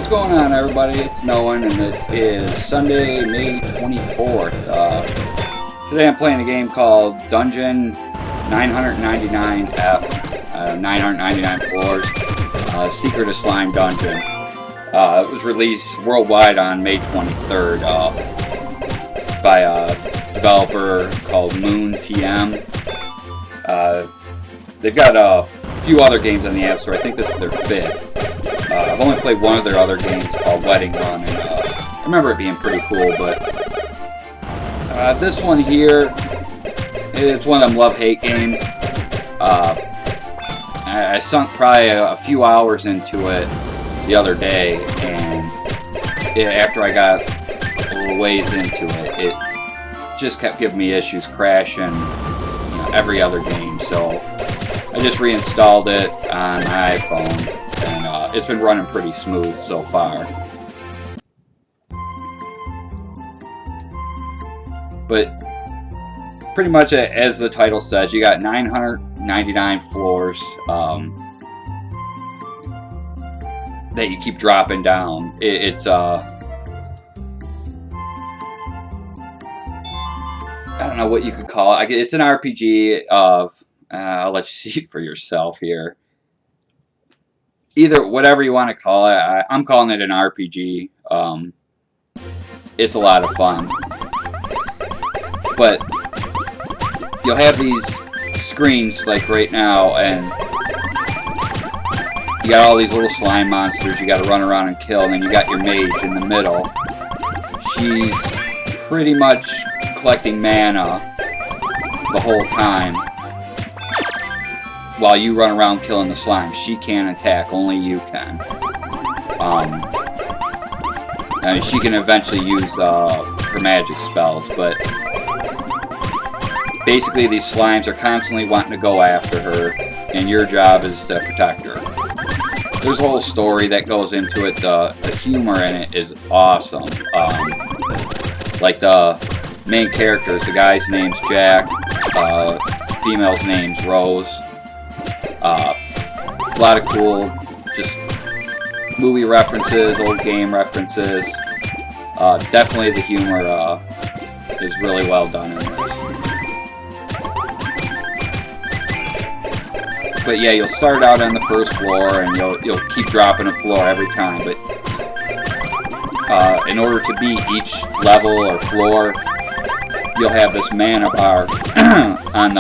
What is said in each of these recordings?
What's going on, everybody? It's NOEN, and it is Sunday, May 24th. Today I'm playing a game called Dungeon 999F, 999 floors, Secret of Slime Dungeon. It was released worldwide on May 23rd by a developer called MoonTM. They've got a few other games on the App Store. I think this is their fifth. I've only played one of their other games called Wedding Run, and I remember it being pretty cool, but this one here, it's one of them love-hate games. I sunk probably a few hours into it the other day, and after I got a little ways into it, it just kept giving me issues, crashing, every other game, so I just reinstalled it on my iPhone, and it's been running pretty smooth so far. But pretty much, as the title says, you got 999 floors that you keep dropping down. It's I don't know what you could call it. It's an RPG of I'll let you see it for yourself here. Either whatever you want to call it. I'm calling it an RPG. It's a lot of fun. But you'll have these screens like right now, and you got all these little slime monsters you got to run around and kill, and then you got your mage in the middle. She's pretty much collecting mana the whole time while you run around killing the slime. She can't attack, only you can. I mean, she can eventually use her magic spells, but basically these slimes are constantly wanting to go after her, and your job is to protect her. There's a whole story that goes into it. The humor in it is awesome. Like the main characters, the guy's name's Jack, female's name's Rose. A lot of cool, just movie references, old game references. Definitely the humor is really well done in this. But yeah, you'll start out on the first floor, and you'll keep dropping a floor every time. But in order to beat each level or floor, you'll have this mana bar on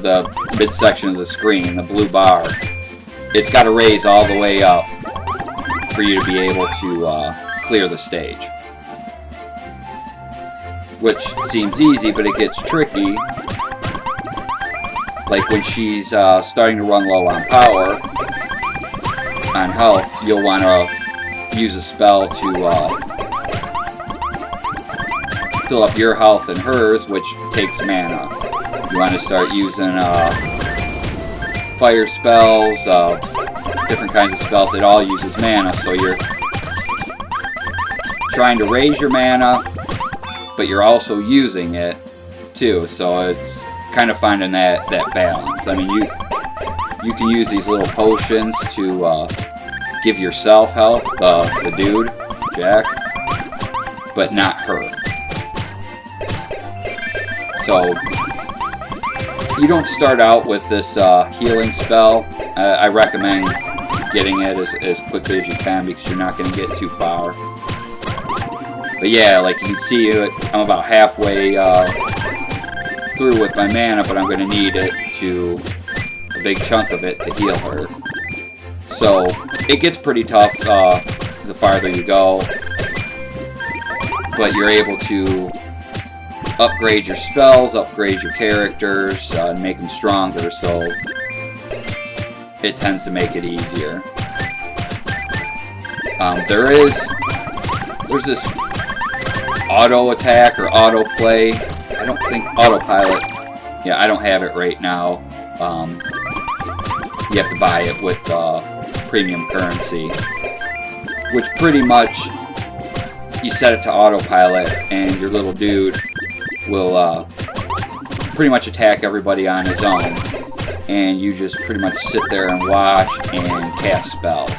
the midsection of the screen, the blue bar. It's got to raise all the way up for you to be able to clear the stage. Which seems easy, but it gets tricky. Like when she's starting to run low on power, on health, you'll want to use a spell to fill up your health and hers, which takes mana. You want to start using fire spells, different kinds of spells. It all uses mana, so you're trying to raise your mana, but you're also using it too. So it's kind of finding that balance. I mean, you can use these little potions to give yourself health, the dude, Jack, but not her. So you don't start out with this healing spell. I recommend getting it as quickly as you can, because you're not going to get too far. But yeah, like you can see, I'm about halfway through with my mana, but I'm going to need it a big chunk of it to heal her. So it gets pretty tough the farther you go, but you're able to upgrade your spells, upgrade your characters, and make them stronger, so it tends to make it easier. There's this auto attack or auto play. I don't think autopilot. Yeah, I don't have it right now. You have to buy it with premium currency, which pretty much you set it to autopilot, and your little dude will pretty much attack everybody on his own. and you just pretty much sit there and watch and cast spells.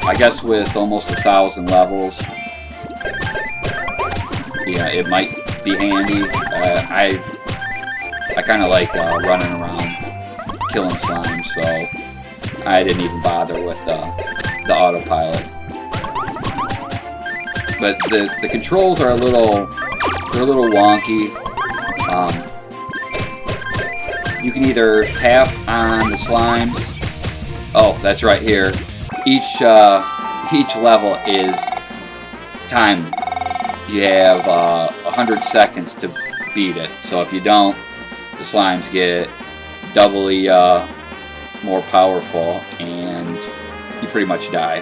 I guess with almost 1,000 levels, yeah, it might be handy. I kind of like running around killing slimes, so I didn't even bother with the autopilot. But the controls are a little wonky. You can either tap on the slimes. Oh, that's right here. Each level is timed. You have 100 seconds to beat it. So if you don't, the slimes get doubly more powerful, and you pretty much die.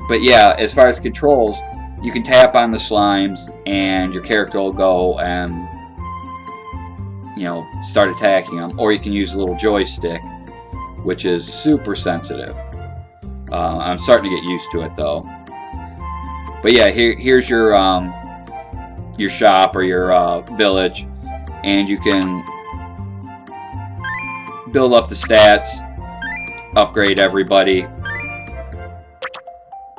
But yeah, as far as controls, you can tap on the slimes, and your character will go and, you know, start attacking them. Or you can use a little joystick, which is super sensitive. I'm starting to get used to it though. But yeah, here's your shop or your village, and you can build up the stats, upgrade everybody.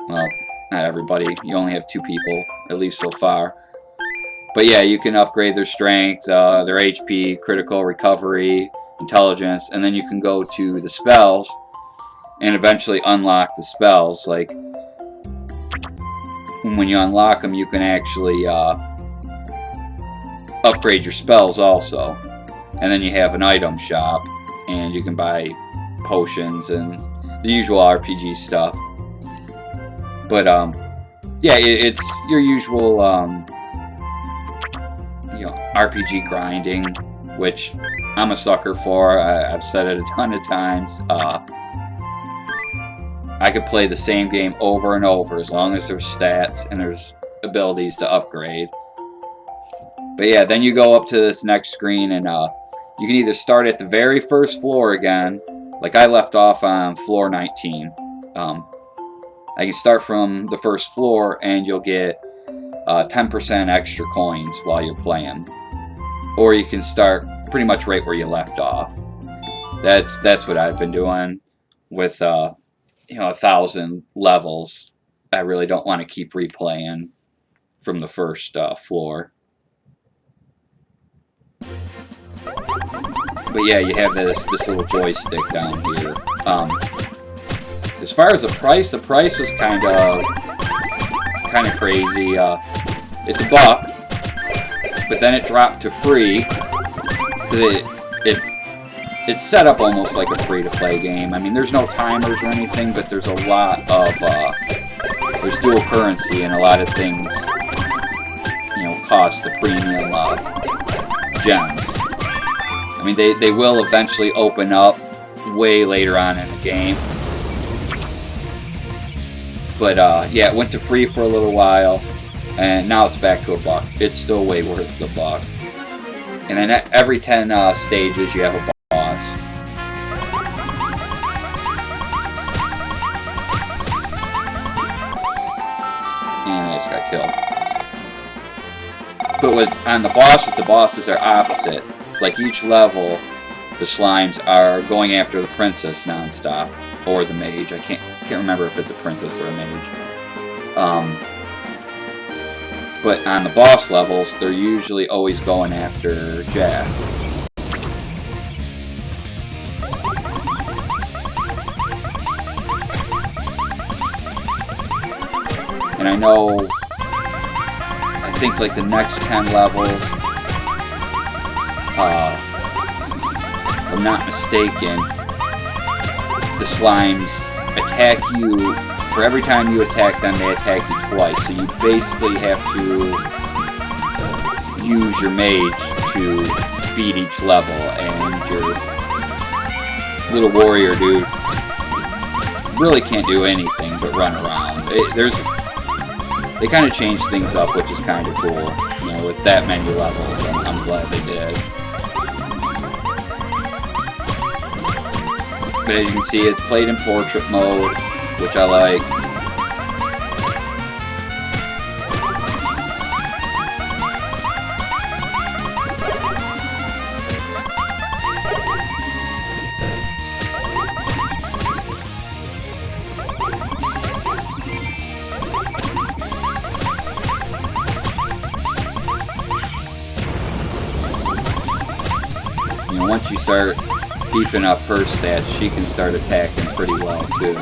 Well, not everybody. You only have 2 people, at least so far. But yeah, you can upgrade their strength, their HP, critical, recovery, intelligence, and then you can go to the spells and eventually unlock the spells. Like, when you unlock them, you can actually upgrade your spells also. And then you have an item shop, and you can buy potions and the usual RPG stuff. But yeah, it's your usual you know, RPG grinding, which I'm a sucker for. I've said it a ton of times. I could play the same game over and over as long as there's stats and there's abilities to upgrade. But yeah, then you go up to this next screen, and you can either start at the very first floor again, like I left off on floor 19. I can start from the first floor, and you'll get 10% extra coins while you're playing. Or you can start pretty much right where you left off. That's what I've been doing with you know, 1,000 levels. I really don't want to keep replaying from the first floor. But yeah, you have this little joystick down here. As far as the price was kind of crazy. It's $1, but then it dropped to free because it's set up almost like a free-to-play game. I mean, there's no timers or anything, but there's a lot of there's dual currency, and a lot of things, you know, cost the premium gems. I mean, they will eventually open up way later on in the game. But yeah, it went to free for a little while, and now it's back to $1. It's still way worth the $1. And then every 10 stages, you have a boss. And I just got killed. But on the bosses are opposite. Like, each level, the slimes are going after the princess nonstop, or the mage. I can't remember if it's a princess or a mage. But on the boss levels, they're usually always going after Jack. And I know, I think like the next 10 levels, if I'm not mistaken, the slimes attack you. For every time you attack them, they attack you twice. So you basically have to use your mage to beat each level, and your little warrior dude really can't do anything but run around. They kind of changed things up, which is kind of cool. You know, with that many levels, I'm glad they did. But as you can see, it's played in portrait mode, which I like. know, once you start beefing up her stats, she can start attacking pretty well too.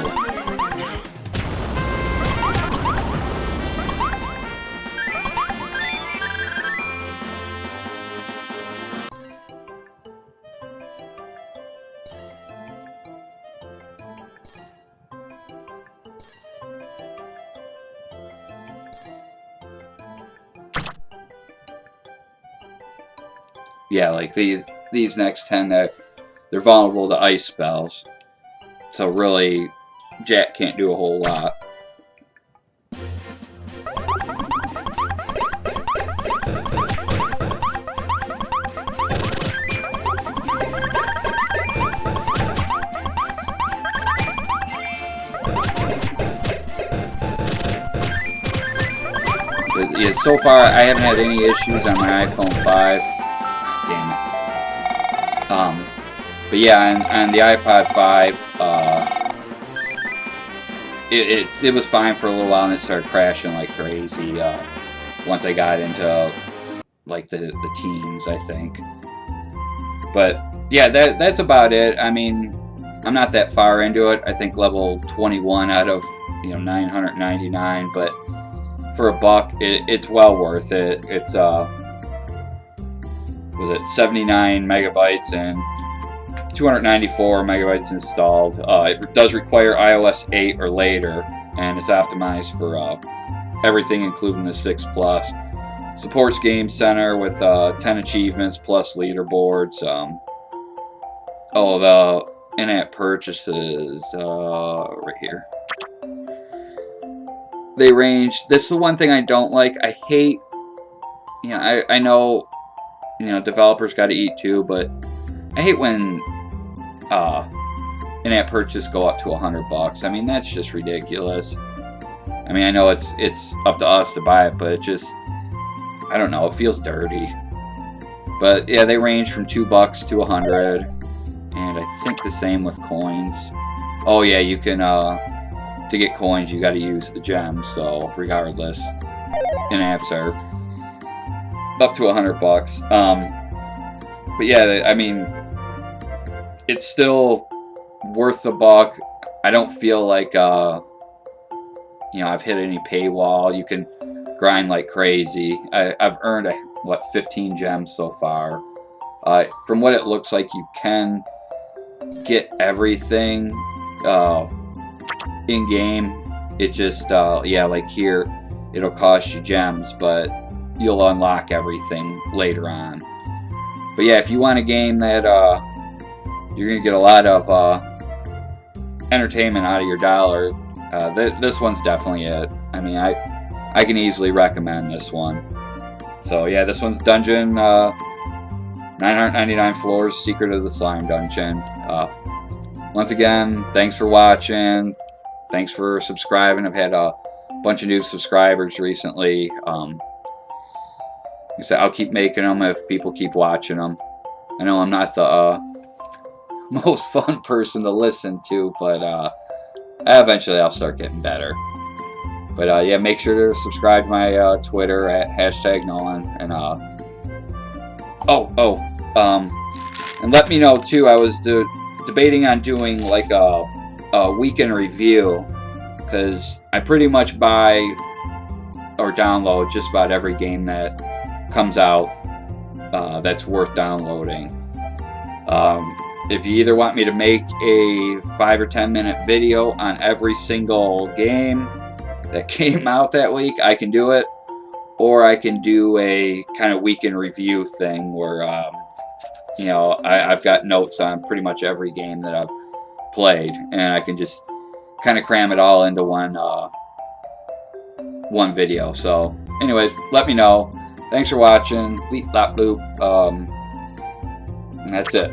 Yeah, like these next 10, they're vulnerable to ice spells. So really, Jack can't do a whole lot. But yeah, so far I haven't had any issues on my iPhone 5. Damn it. But yeah, on the iPod 5, it was fine for a little while, and it started crashing like crazy once I got into like the teens, I think. But yeah, that's about it. I mean, I'm not that far into it. I think level 21 out of 999, but for $1, it's well worth it. It's was it 79 megabytes and 294 megabytes installed. It does require iOS 8 or later, and it's optimized for everything, including the 6 Plus. Supports Game Center with 10 achievements plus leaderboards. Oh, the in-app purchases right here. They range. This is the one thing I don't like. I hate. I know. Developers got to eat too, but I hate when in-app purchases go up to $100. I mean, that's just ridiculous. I mean, I know it's up to us to buy it, but it just, I don't know, it feels dirty. But yeah, they range from $2 to $100, and I think the same with coins. Oh yeah, you can to get coins, you got to use the gems. So regardless, in-apps are up to $100. But yeah, I mean, it's still worth the $1. I don't feel like I've hit any paywall. You can grind like crazy. I've earned 15 gems so far. From what it looks like, you can get everything in game. It just like here, it'll cost you gems, but you'll unlock everything later on. But yeah, if you want a game that you're gonna get a lot of entertainment out of your dollar, this one's definitely it. I mean, I can easily recommend this one. So yeah, this one's Dungeon 999 Floors, Secret of the Slime Dungeon. Once again, thanks for watching. Thanks for subscribing. I've had a bunch of new subscribers recently. I'll keep making them if people keep watching them. I know I'm not the most fun person to listen to, but eventually I'll start getting better. But yeah, make sure to subscribe to my Twitter at #NOEN. And and let me know too. I was debating on doing like a weekend review, because I pretty much buy or download just about every game that comes out that's worth downloading. If you either want me to make a 5 or 10 minute video on every single game that came out that week, I can do it. Or I can do a kind of weekend review thing where I've got notes on pretty much every game that I've played, and I can just kind of cram it all into one video. So anyways, let me know. Thanks for watching. Bleep, blop, bloop. That's it.